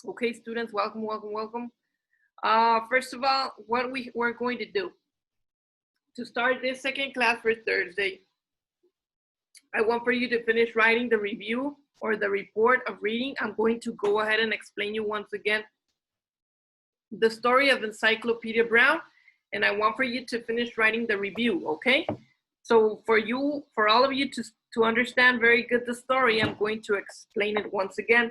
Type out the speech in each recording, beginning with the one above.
Okay, students, welcome, welcome, welcome. First of all, what we're going to do to start this second class for Thursday, I want for you to finish writing the review or the report of reading. I'm going to go ahead and explain you once again the story of Encyclopedia Brown, and I want for you to finish writing the review, okay? So for all of you to understand very good the story, I'm going to explain it once again.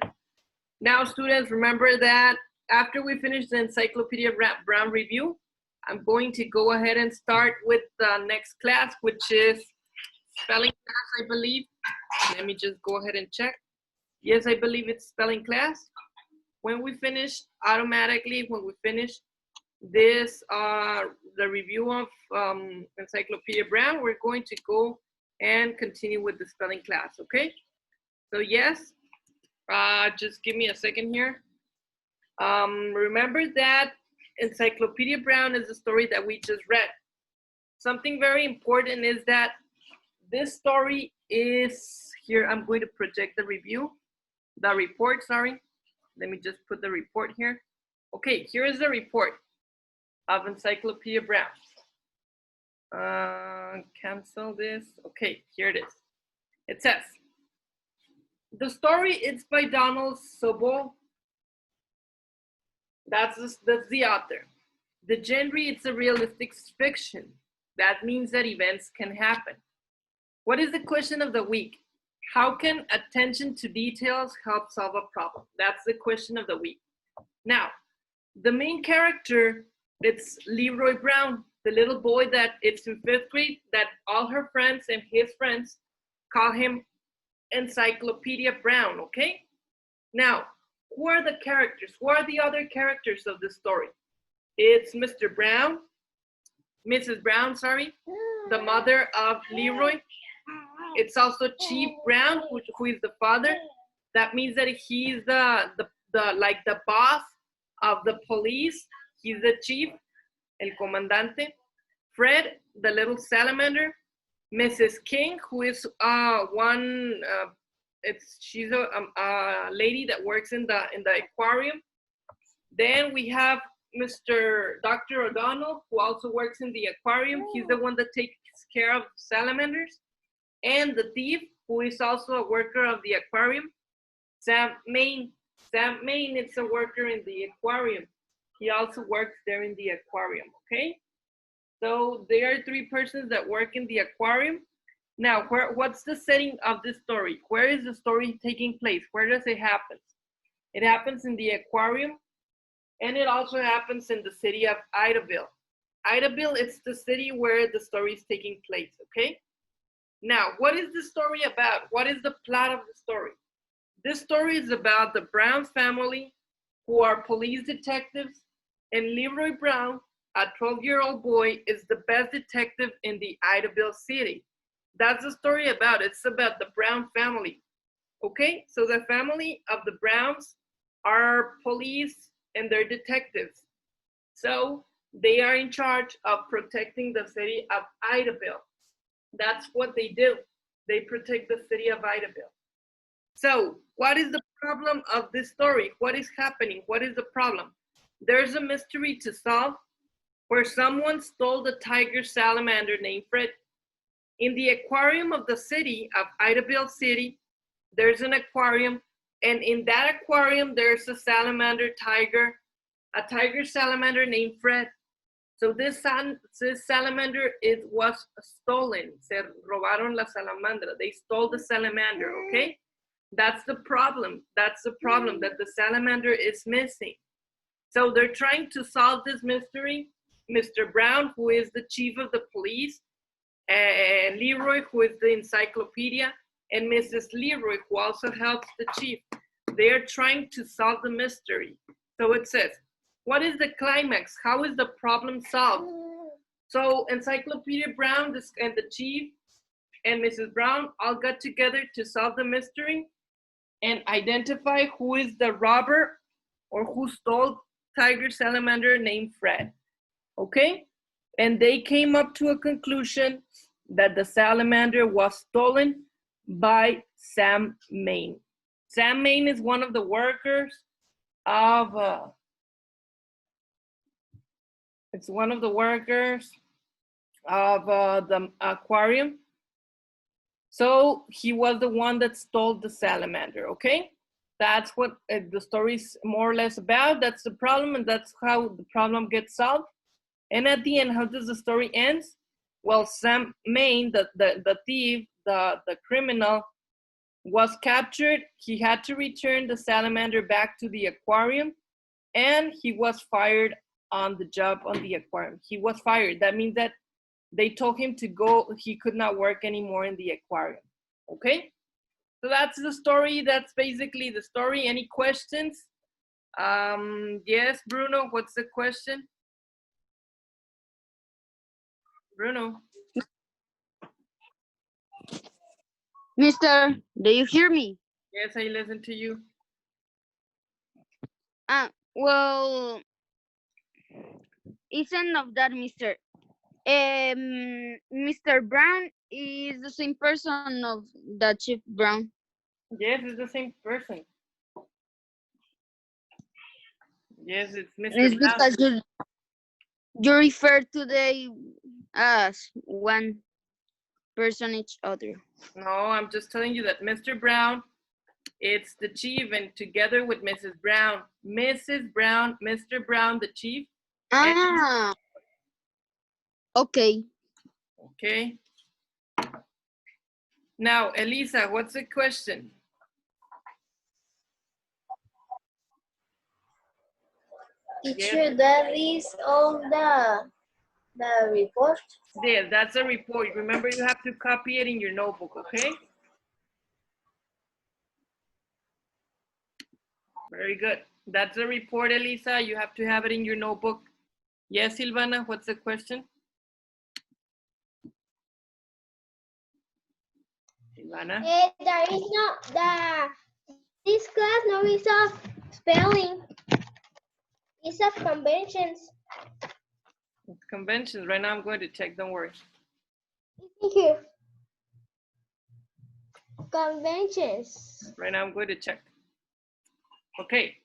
Now, students, remember that after we finish the Encyclopedia Brown review, I'm going to go ahead and start with the next class, which is spelling class, I believe. Let me just go ahead and check. Yes, I believe it's spelling class. When we finish, automatically, when we finish this, the review of Encyclopedia Brown, we're going to go and continue with the spelling class, okay? So yes, just give me a second here. Remember that Encyclopedia Brown is the story that we just read. Something very important is that this story is, here I'm going to project the report, sorry. Let me just put the report here. Okay, here is the report of Encyclopedia Brown. Cancel this. Okay, here it is. It says, the story is by Donald Sobol. That's the author. The genre, it's a realistic fiction. That means that events can happen. What is the question of the week? How can attention to details help solve a problem? That's the question of the week. Now, the main character, it's Leroy Brown, the little boy that it's in 5th grade, that all her friends and his friends call him Encyclopedia Brown, okay? Now, who are the characters? Who are the other characters of the story? It's Mr. Brown, Mrs. Brown, sorry, the mother of Leroy. It's also Chief Brown, who is the father. That means that he's the boss of the police. He's the chief, el comandante. Fred, the little salamander. Mrs. King, who is she's a lady that works in the aquarium. Then we have Dr. O'Donnell, who also works in the aquarium. He's the one that takes care of salamanders. And the thief, who is also a worker of the aquarium, Sam Main. Sam Main is a worker in the aquarium. He also works there in the aquarium, okay? So there are 3 persons that work in the aquarium. Now, what's the setting of this story? Where is the story taking place? Where does it happen? It happens in the aquarium, and it also happens in the city of Idaville. Idaville, it's the city where the story is taking place, okay? Now, what is the story about? What is the plot of the story? This story is about the Brown family, who are police detectives, and Leroy Brown, a 12-year-old boy, is the best detective in the Idaville city. That's the story about. It's about the Brown family. Okay, so the family of the Browns are police and they're detectives. So they are in charge of protecting the city of Idaville. That's what they do. They protect the city of Idaville. So what is the problem of this story? What is happening? What is the problem? There's a mystery to solve where someone stole the tiger salamander named Fred. In the aquarium of the city of Idaville City, there's an aquarium, and in that aquarium, there's a tiger salamander named Fred. So this salamander, it was stolen. Se robaron la salamandra. They stole the salamander, okay? That's the problem. That's the problem, that the salamander is missing. So they're trying to solve this mystery. Mr. Brown, who is the chief of the police, and Leroy, who is the encyclopedia, and Mrs. Leroy, who also helps the chief. They're trying to solve the mystery. So it says, what is the climax? How is the problem solved? So Encyclopedia Brown and the chief and Mrs. Brown all got together to solve the mystery and identify who is the robber or who stole tiger salamander named Fred. Okay? And they came up to a conclusion that the salamander was stolen by Sam Main. Sam Main is one of the workers of, it's one of the workers of the aquarium. So he was the one that stole the salamander, okay? That's what the story's more or less about. That's the problem, and that's how the problem gets solved. And at the end, how does the story end? Well, Sam Main, the thief, the criminal, was captured. He had to return the salamander back to the aquarium, and he was fired on the job on the aquarium. He was fired. That means that they told him to go, he could not work anymore in the aquarium. Okay? So that's the story. That's basically the story. Any questions? Yes, Bruno, what's the question? Bruno. Mister, do you hear me? Yes, I listen to you. Well, isn't of that, Mister. Mr. Brown is the same person of the Chief Brown. Yes, it's the same person. Yes, it's Mr. It's Brown. because you refer to they as one person each other. No, I'm just telling you that Mr. Brown, it's the chief, and together with Mrs. Brown, Mrs. Brown, Mr. Brown, the chief. Ah, okay. Okay. Now, Elisa, what's the question? Teacher, that is all the report. There, that's a report. Remember, you have to copy it in your notebook, okay? Very good. That's a report, Elisa. You have to have it in your notebook. Yes, Silvana, what's the question? Silvana? There is this class no is of spelling. It's of conventions. It's conventions. Right now I'm going to check, don't worry. Thank you. Conventions. Right now I'm going to check. Okay.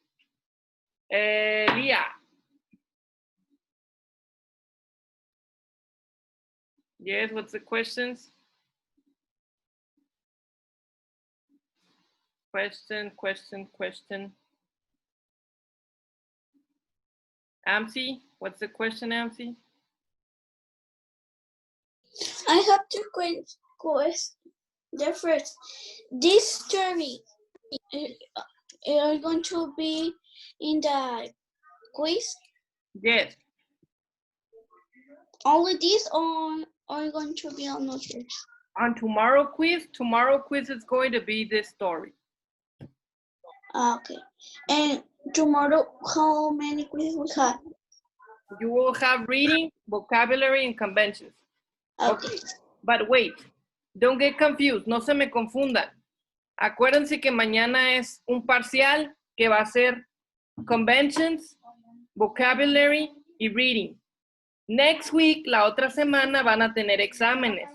Leah. Yes, what's the questions? Question. Amsi, what's the question, Amsi? I have two questions. The first, this story are going to be in the quiz? Yes. Only this, or are going to be on others? On tomorrow quiz is going to be this story. Okay. And tomorrow, how many quizzes we have? You will have reading, vocabulary, and conventions. Okay. But wait, don't get confused, no se me confundan. Acuérdense que mañana es un parcial que va a ser conventions, vocabulary y reading. Next week, la otra semana, van a tener exámenes.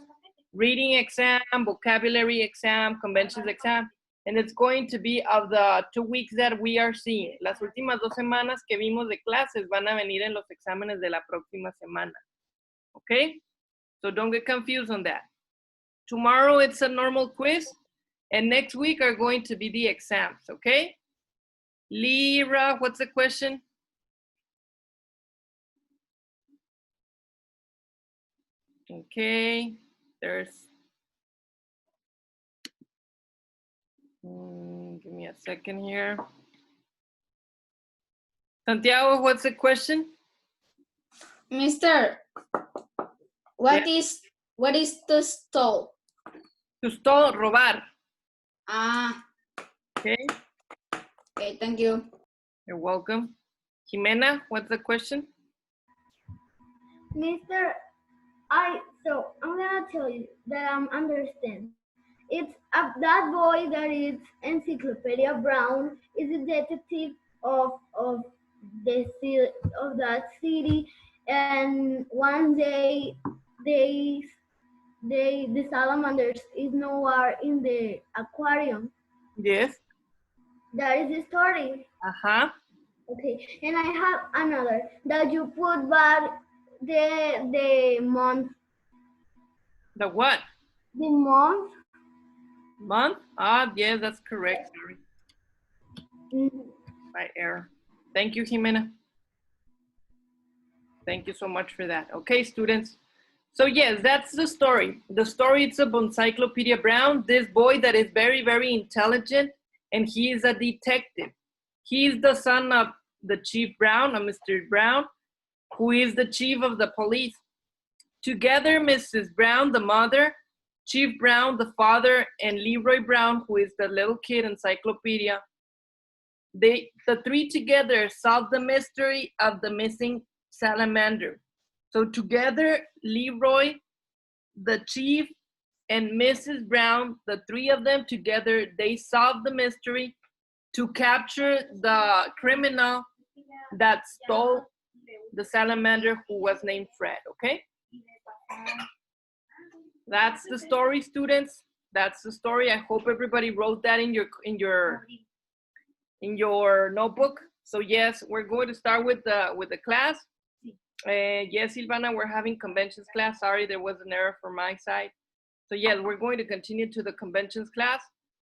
Reading exam, vocabulary exam, conventions exam. And it's going to be of the 2 weeks that we are seeing. Las últimas 2 semanas que vimos de clases van a venir en los exámenes de la próxima semana. Okay? So don't get confused on that. Tomorrow it's a normal quiz, and next week are going to be the exams, okay? Lyra, what's the question? Okay, there's, give me a second here. Santiago, what's the question? Mister, what is to stole? To stole, robar. Ah, Okay, okay, thank you. you're welcome. Jimena, what's the question? Mister, so I'm gonna tell you that I'm understand. It's that boy that is Encyclopedia Brown is a detective of that city, and one day the salamanders is nowhere in the aquarium. Yes. That is the story. Uh-huh. Okay, and I have another that you put but the month. The what? The month. Month? Ah, yeah, that's correct. Sorry, Mm, by error. Thank you, Jimena. Thank you so much for that. Okay, students. So yes, that's the story. The story, it's of Encyclopedia Brown, this boy that is very, very intelligent, and he is a detective. He is the son of the Chief Brown, Mr. Brown, who is the chief of the police. Together, Mrs. Brown, the mother, Chief Brown, the father, and Leroy Brown, who is the little kid encyclopedia, the three together solve the mystery of the missing salamander. So together, Leroy, the chief, and Mrs. Brown, the three of them together, they solve the mystery to capture the criminal that stole the salamander, who was named Fred, okay? That's the story, students. That's the story. I hope everybody wrote that in your notebook. So yes, we're going to start with the class. Yes, Silvana, we're having conventions class. Sorry, there was an error from my side. So yes, we're going to continue to the conventions class.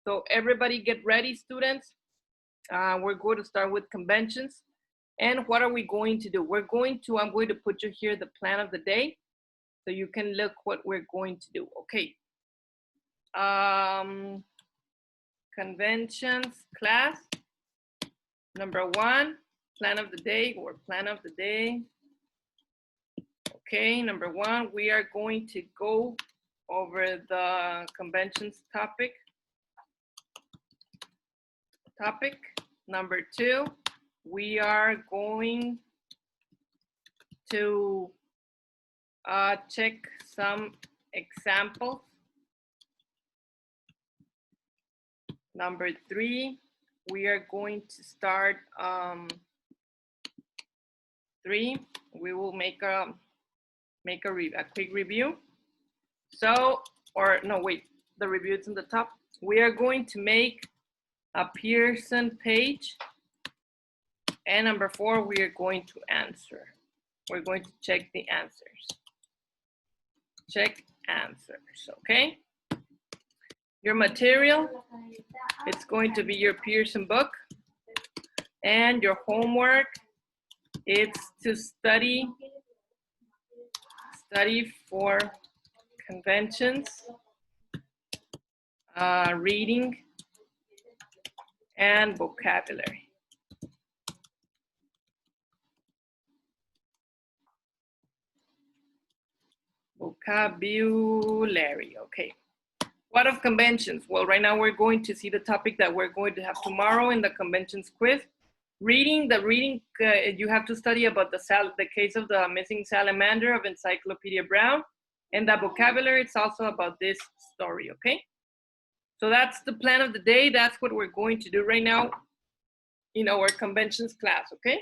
So everybody get ready, students. We're going to start with conventions. And what are we going to do? I'm going to put you here the plan of the day so you can look what we're going to do. Okay. Conventions class. Number 1, plan of the day or plan of the day. Okay, number 1, we are going to go over the conventions topic. Number 2, we are going to check some examples. Number 3, we are going to start 3. We will make a quick review. So, or no, wait, the review is in the top. We are going to make a Pearson page. And number 4, we are going to answer. We're going to check the answers. Check answers, okay? Your material, it's going to be your Pearson book. And your homework, it's to study for conventions, reading, and vocabulary. Vocabulary, okay. What of conventions? Well, right now we're going to see the topic that we're going to have tomorrow in the conventions quiz. Reading, you have to study about the case of the missing salamander of Encyclopedia Brown. And the vocabulary, it's also about this story, okay? So that's the plan of the day. That's what we're going to do right now in our conventions class, okay?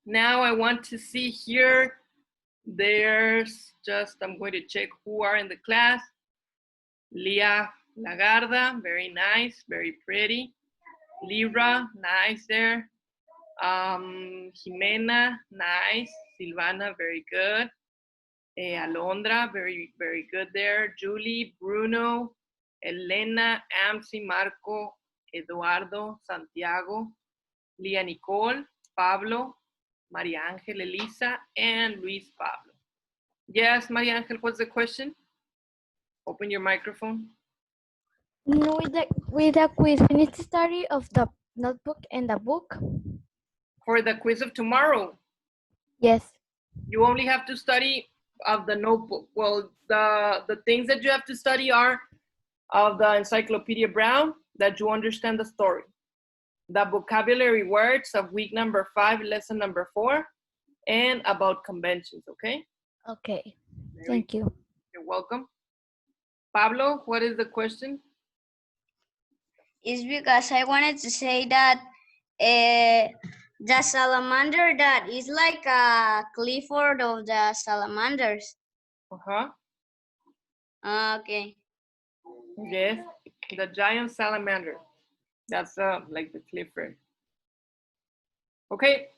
Now I want to see here, I'm going to check who are in the class. Leah Lagarda, very nice, very pretty. Libra, nice there. Jimena, nice. Silvana, very good. Alondra, very, very good there. Julie, Bruno, Elena, Amsi, Marco, Eduardo, Santiago, Lia Nicole, Pablo, Maria Ángel, Elisa, and Luis Pablo. Yes, Maria Ángel, what's the question? Open your microphone. With the quiz, we need to study of the notebook and the book. For the quiz of tomorrow. Yes. You only have to study of the notebook. Well, the things that you have to study are of the Encyclopedia Brown, that you understand the story. The vocabulary words of week number 5, lesson number 4, and about conventions, okay? Okay, thank you. You're welcome. Pablo, what is the question? It's because I wanted to say that the salamander that is like a Clifford of the salamanders. Uh-huh. Okay. Yes, the giant salamander. That's like the Clifford. Okay,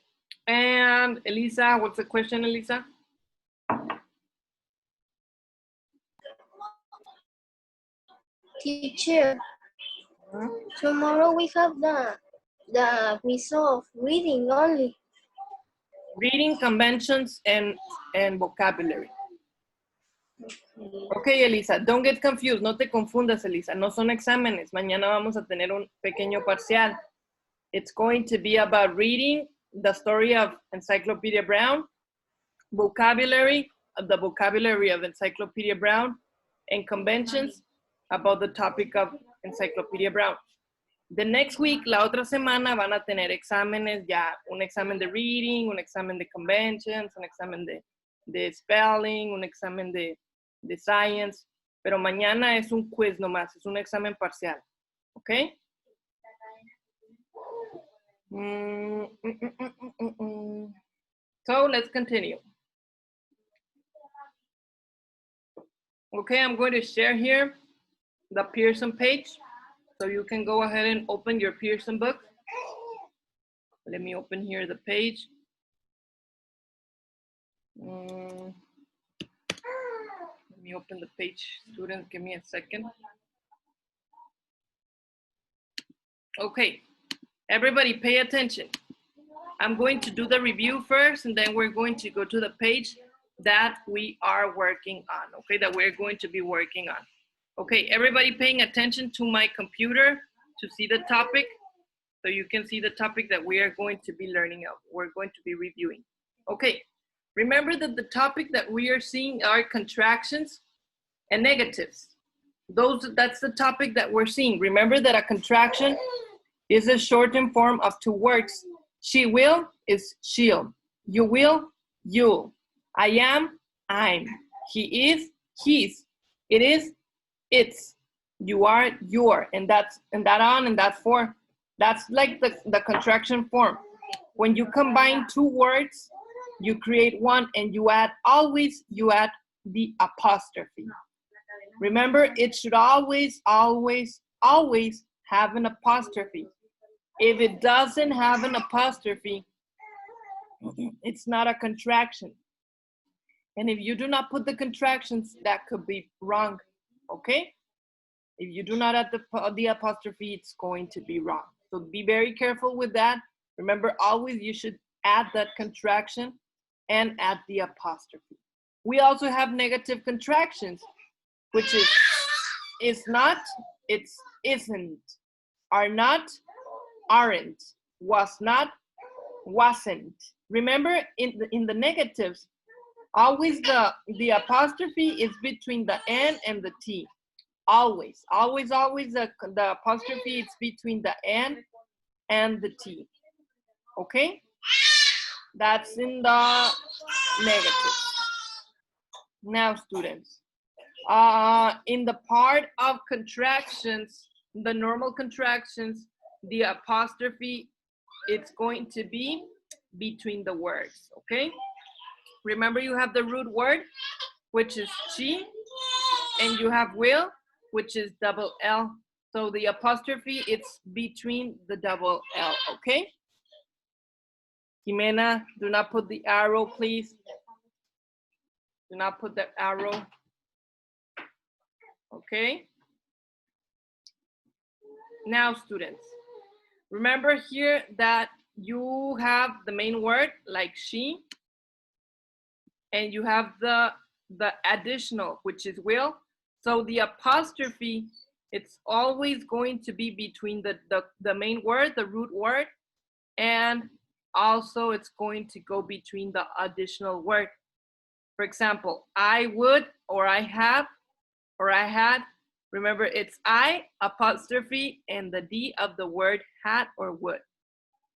and Elisa, what's the question, Elisa? Teacher, tomorrow we have the quiz of reading only. Reading, conventions, and vocabulary. Okay, Elisa, don't get confused. No te confundas, Elisa. No son exámenes. Mañana vamos a tener un pequeño parcial. It's going to be about reading the story of Encyclopedia Brown, vocabulary, the vocabulary of Encyclopedia Brown, and conventions about the topic of Encyclopedia Brown. The next week, la otra semana, van a tener exámenes, ya un examen de reading, un examen de conventions, un examen de spelling, un examen de science, pero mañana es un quiz nomás, es un examen parcial, ¿ok? So let's continue. Okay, I'm going to share here the Pearson page. So you can go ahead and open your Pearson book. Let me open here the page. Let me open the page, students, give me a second. Okay, everybody pay attention. I'm going to do the review first, and then we're going to go to the page that we are working on, okay, that we're going to be working on. Okay, everybody paying attention to my computer to see the topic, so you can see the topic that we are going to be learning of, we're going to be reviewing. Okay, remember that the topic that we are seeing are contractions and negatives. That's the topic that we're seeing. Remember that a contraction is a shortened form of two words. She will is she'll. You will, you'll. I am, I'm. He is, he's. It is, it's. You are, you're. And that's for. That's like the contraction form. When you combine two words, you create one, and you add the apostrophe. Remember, it should always, always, always have an apostrophe. If it doesn't have an apostrophe, it's not a contraction. And if you do not put the contractions, that could be wrong, okay? If you do not add the apostrophe, it's going to be wrong. So be very careful with that. Remember, always you should add that contraction and add the apostrophe. We also have negative contractions, which is not, it's isn't, are not, aren't, was not, wasn't. Remember, in the negatives, always the apostrophe is between the N and the T. Always, always, always the apostrophe is between the N and the T. Okay? That's in the negatives. Now, students, in the part of contractions, the normal contractions, the apostrophe, it's going to be between the words, okay? Remember, you have the root word, which is she, and you have will, which is double L. So the apostrophe, it's between the double L, okay? Jimena, do not put the arrow, please. Do not put the arrow. Okay? Now, students, remember here that you have the main word like she, and you have the additional, which is will. So the apostrophe, it's always going to be between the main word, the root word, and also it's going to go between the additional word. For example, I would, or I have, or I had. Remember, it's I, apostrophe, and the D of the word had or would.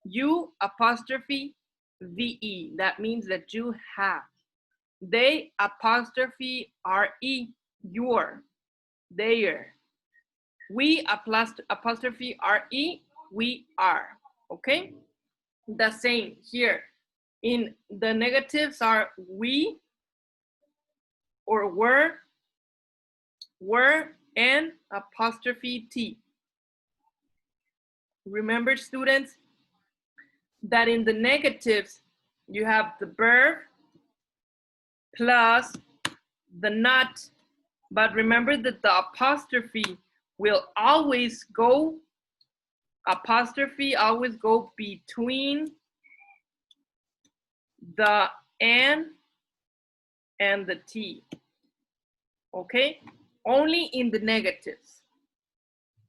You, apostrophe, VE. That means that you have. They, apostrophe, RE, your, their. We, apostrophe, RE, we are. Okay? The same here. In the negatives are we, or were, and apostrophe T. Remember, students, that in the negatives, you have the verb plus the not. But remember that the apostrophe will always go, between the N and the T, okay? Only in the negatives.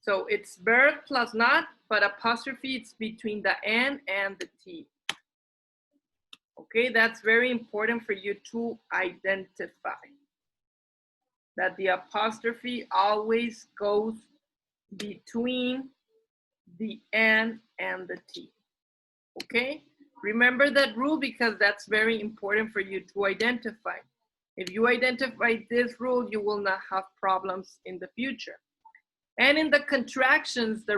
So it's verb plus not, but apostrophe, it's between the N and the T. Okay, that's very important for you to identify. That the apostrophe always goes between the N and the T. Okay, remember that rule because that's very important for you to identify. If you identify this rule, you will not have problems in the future. And in the contractions, the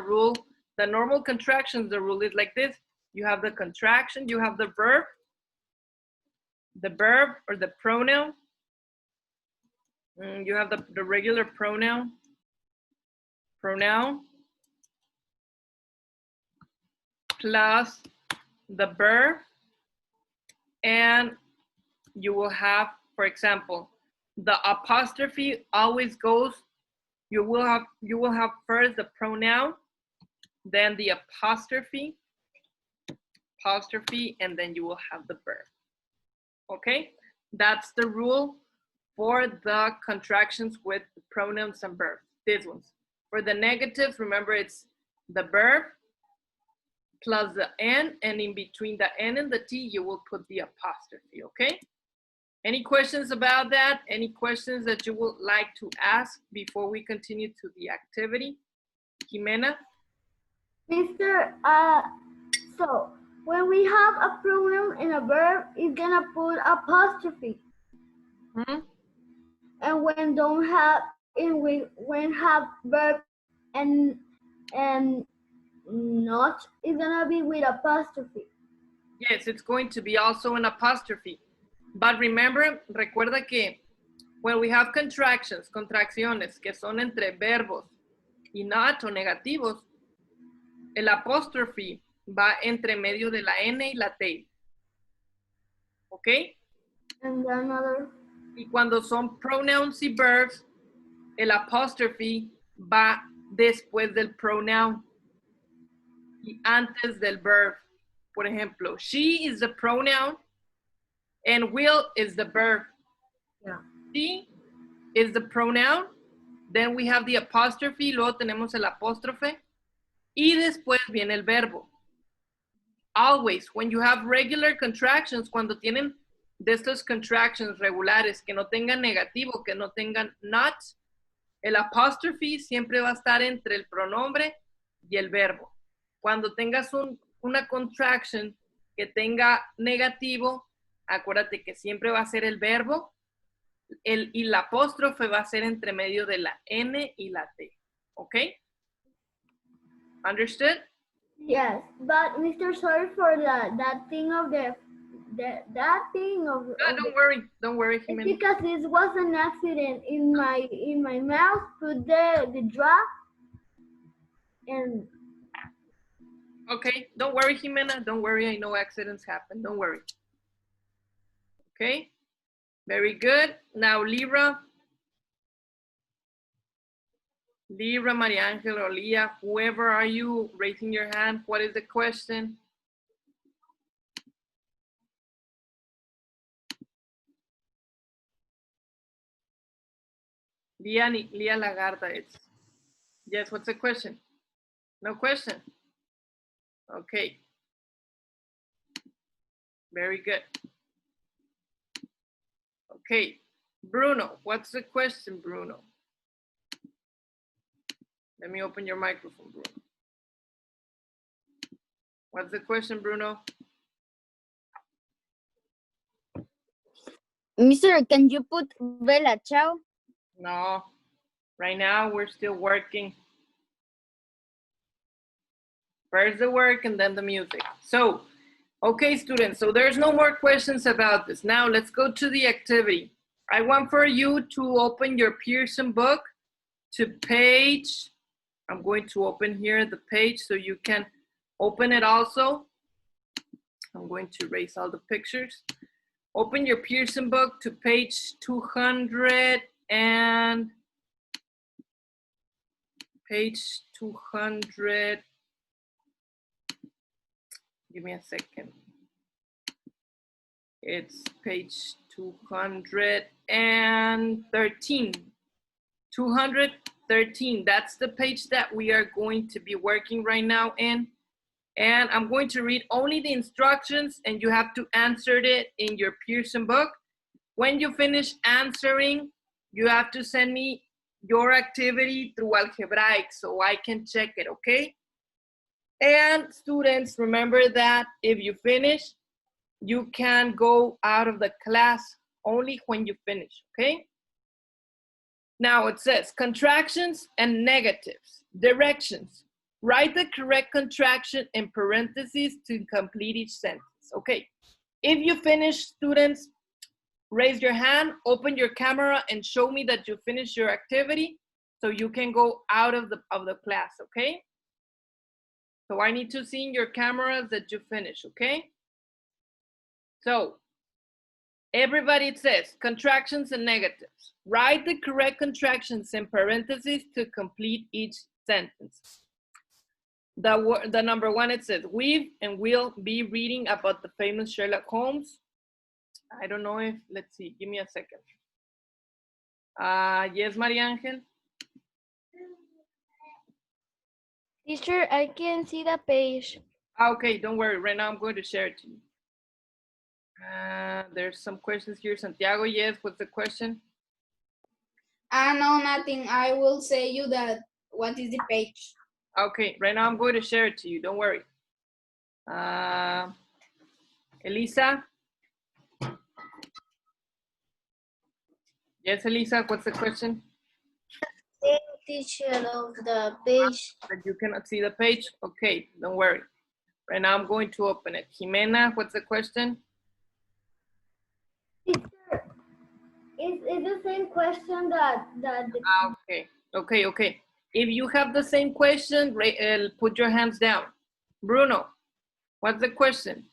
normal contractions, the rule is like this. You have the contraction, you have the verb or the pronoun. You have the regular pronoun, plus the verb, and you will have, for example, the apostrophe always goes, you will have first the pronoun, then the apostrophe, and then you will have the verb. Okay, that's the rule for the contractions with pronouns and verbs, these ones. For the negatives, remember it's the verb plus the N, and in between the N and the T, you will put the apostrophe, okay? Any questions about that? Any questions that you would like to ask before we continue to the activity? Jimena? Mister, so when we have a pronoun and a verb, it's gonna put apostrophe. And when don't have, and when have verb and not, it's gonna be with apostrophe. Yes, it's going to be also an apostrophe. But remember, recuerda que when we have contracciones que son entre verbos y not o negativos, el apóstrofe va entre medio de la N y la T. ¿Ok? And another. Y cuando son pronouns y verbs, el apóstrofe va después del pronoun y antes del verb. Por ejemplo, she is the pronoun and will is the verb. Yeah. She is the pronoun, then we have the apostrophe, luego tenemos el apóstrofe, y después viene el verbo. Always, when you have regular contractions, cuando tienen de estos contractions regulares que no tengan negativo, que no tengan not, el apostrophe siempre va a estar entre el pronombre y el verbo. Cuando tengas una contraction que tenga negativo, acuérdate que siempre va a ser el verbo y la apóstrofe va a ser entre medio de la N y la T. ¿Ok? Understood? Yes, but Mr. Sorry for that thing of Don't worry, it's Jimena. because this was an accident in my mouth. Put the drop and. Okay, don't worry, Jimena. Don't worry. I know accidents happen. Don't worry. Okay, very good. Now, Libra, Maria Angel, or Leah, whoever are you raising your hand? What is the question? Leah Lagarda, it's, yes, what's the question? No question? Okay. Very good. Okay, Bruno, what's the question, Bruno? Let me open your microphone, Bruno. What's the question, Bruno? Mister, can you put Bella Ciao? No, right now we're still working. First the work and then the music. So, okay, students, so there's no more questions about this. Now let's go to the activity. I want for you to open your Pearson book to page I'm going to open here the page so you can open it also. I'm going to erase all the pictures. Open your Pearson book to page 200 and page 200. Give me a second. It's page 213. 213. That's the page that we are going to be working right now in. And I'm going to read only the instructions and you have to answer it in your Pearson book. When you finish answering, you have to send me your activity through Algebraic so I can check it, okay? And students, remember that if you finish, you can go out of the class only when you finish, okay? Now it says contractions and negatives, directions. Write the correct contraction in parentheses to complete each sentence. Okay, if you finish, students, raise your hand, open your camera, and show me that you finished your activity so you can go out of the class, okay? So I need to see in your cameras that you finish, okay? So everybody, it says contractions and negatives. Write the correct contractions in parentheses to complete each sentence. The number one, it says, we've and we'll be reading about the famous Sherlock Holmes. I don't know if, let's see, give me a second. Yes, Maria Angel? Teacher, I can see the page. Okay, don't worry. Right now I'm going to share it to you. There's some questions here. Santiago, yes, what's the question? No, nothing. I will say you that what is the page. Okay, right now I'm going to share it to you. Don't worry. Elisa? Yes, Elisa, what's the question? Same teacher of the page. That you cannot see the page? Okay, don't worry. Right now I'm going to open it. Jimena, what's the question? Teacher, it's the same question that Okay. If you have the same question, put your hands down. Bruno, what's the question?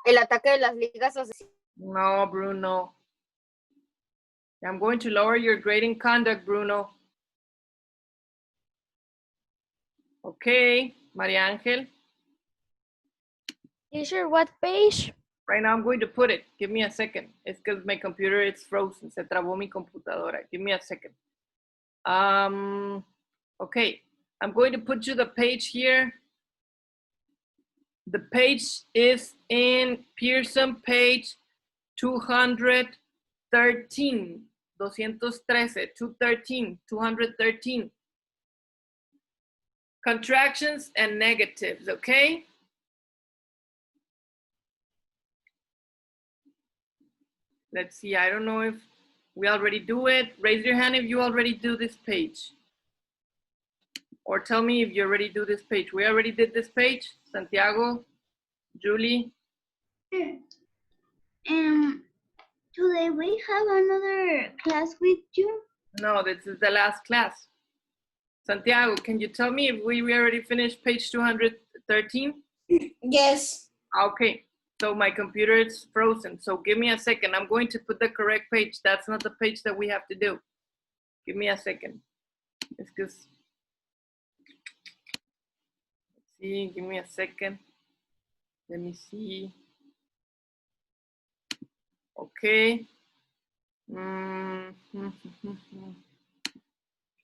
El ataque de las ligas asesinas. No, Bruno. I'm going to lower your grading conduct, Bruno. Okay, Maria Angel. Teacher, what page? Right now I'm going to put it. Give me a second. It's because my computer is frozen. Se trabó mi computadora. Give me a second. Okay, I'm going to put you the page here. The page is in Pearson page 213. 213. Contractions and negatives, okay? Let's see, I don't know if we already do it. Raise your hand if you already do this page. Or tell me if you already do this page. We already did this page. Santiago, Julie. today we have another class with you. No, this is the last class. Santiago, can you tell me if we already finished page 213? Yes. Okay, so my computer is frozen. So give me a second. I'm going to put the correct page. That's not the page that we have to do. Give me a second. It's because, let's see, give me a second. Let me see. Okay. Give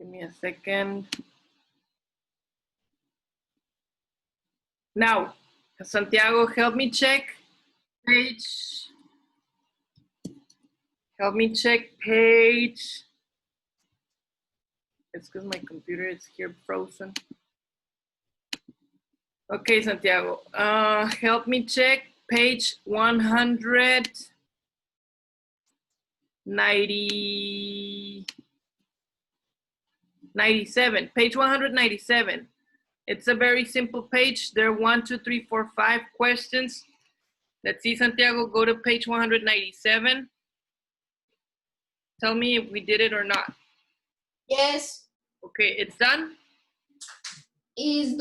me a second. Now, Santiago, help me check page. Help me check page. It's because my computer is here frozen. Okay, Santiago, help me check page 197. Page 197. It's a very simple page. There are 1, 2, 3, 4, 5 questions. Let's see, Santiago, go to page 197. Tell me if we did it or not. Yes. Okay, it's done? Yes,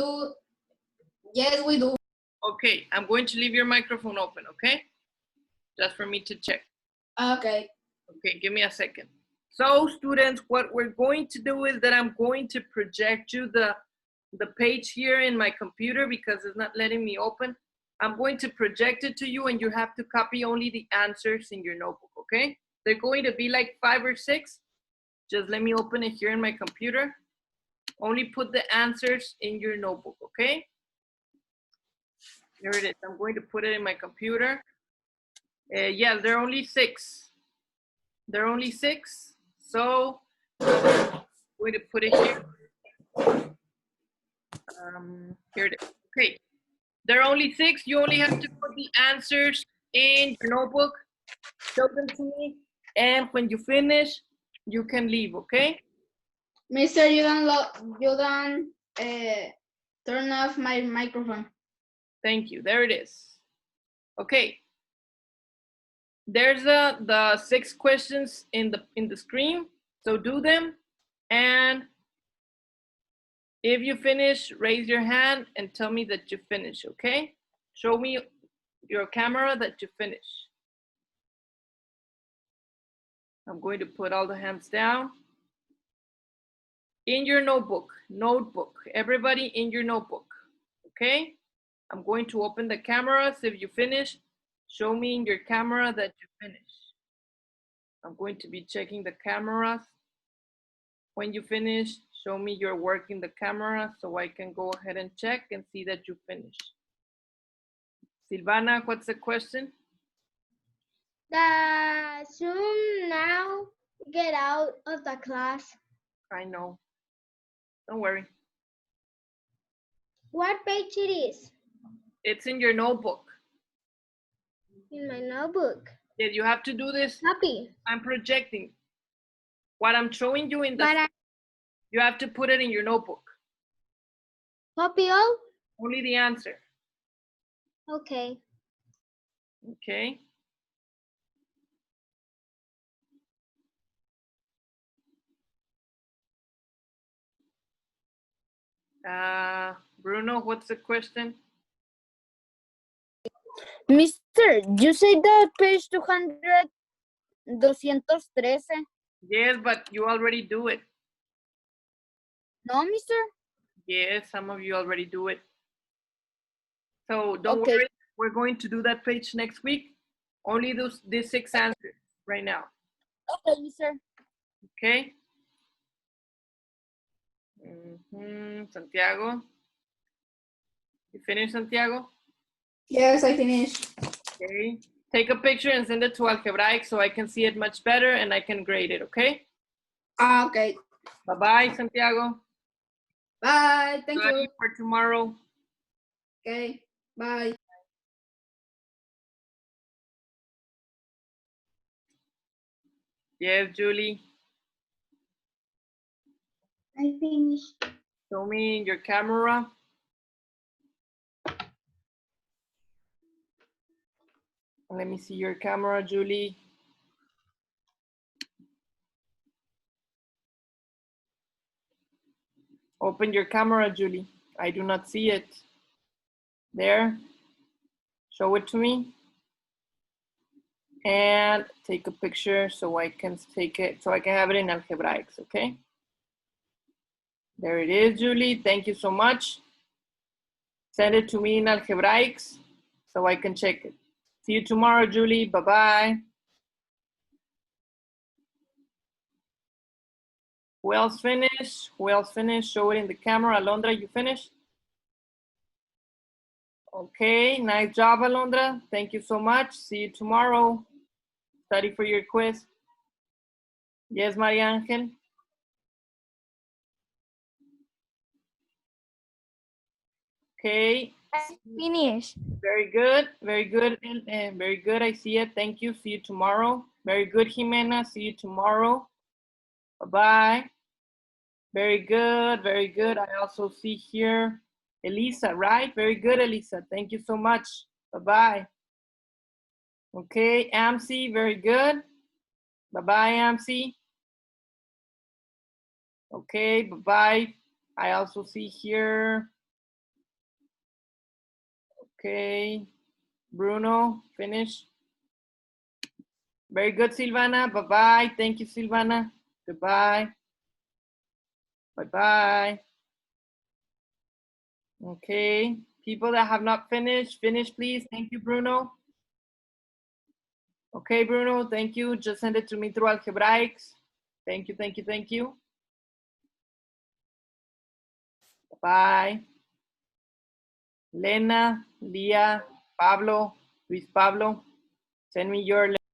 we do. Okay, I'm going to leave your microphone open, okay? Just for me to check. Okay. Okay, give me a second. So students, what we're going to do is that I'm going to project you the page here in my computer because it's not letting me open. I'm going to project it to you and you have to copy only the answers in your notebook, okay? They're going to be like 5 or 6. Just let me open it here in my computer. Only put the answers in your notebook, okay? Here it is. I'm going to put it in my computer. Yeah, there are only 6. There are only 6. So I'm going to put it here. Here it is. Okay. There are only 6. You only have to put the answers in your notebook. Show them to me. And when you finish, you can leave, okay? Mister, you don't turn off my microphone. Thank you. There it is. Okay. There's the 6 questions in the screen. So do them. And if you finish, raise your hand and tell me that you finish, okay? Show me your camera that you finish. I'm going to put all the hands down. In your notebook, everybody in your notebook, okay? I'm going to open the cameras. If you finish, show me in your camera that you finish. I'm going to be checking the cameras. When you finish, show me your work in the camera so I can go ahead and check and see that you finish. Silvana, what's the question? The Zoom now get out of the class. I know. Don't worry. What page it is? It's in your notebook. In my notebook. Yeah, you have to do this. Copy. I'm projecting. What I'm showing you in the, you have to put it in your notebook. Copy all? Only the answer. Okay. Okay. Bruno, what's the question? Mister, you say that page 213. Yes, but you already do it. No, mister? Yes, some of you already do it. So don't Okay. worry, we're going to do that page next week. Only these 6 answers right now. Okay, mister. Okay. Santiago. You finished, Santiago? Yes, I finished. Okay. Take a picture and send it to Algebraic so I can see it much better and I can grade it, okay? Okay. Bye-bye, Santiago. Bye. Thank Bye you. for tomorrow. Okay. Bye. Yes, Julie. I finished. Show me your camera. Let me see your camera, Julie. Open your camera, Julie. I do not see it. There. Show it to me. And take a picture so I can take it, so I can have it in Algebraics, okay? There it is, Julie. Thank you so much. Send it to me in Algebraics so I can check it. See you tomorrow, Julie. Bye-bye. Who else finished? Who else finished? Show it in the camera. Alondra, you finished? Okay, nice job, Alondra. Thank you so much. See you tomorrow. Study for your quiz. Yes, Maria Angel. Okay. Finish. Very good. Very good. And very good. I see it. Thank you. See you tomorrow. Very good, Jimena. See you tomorrow. Bye-bye. Very good. Very good. I also see here Elisa, right? Very good, Elisa. Thank you so much. Bye-bye. Okay, AMC, very good. Bye-bye, AMC. Okay, bye-bye. I also see here. Okay, Bruno, finish. Very good, Silvana. Bye-bye. Thank you, Silvana. Goodbye. Bye-bye. Okay, people that have not finished, finish, please. Thank you, Bruno. Okay, Bruno, thank you. Just send it to me through Algebraics. Thank you, thank you, thank you. Bye. Lena, Leah, Pablo, Luis Pablo, send me your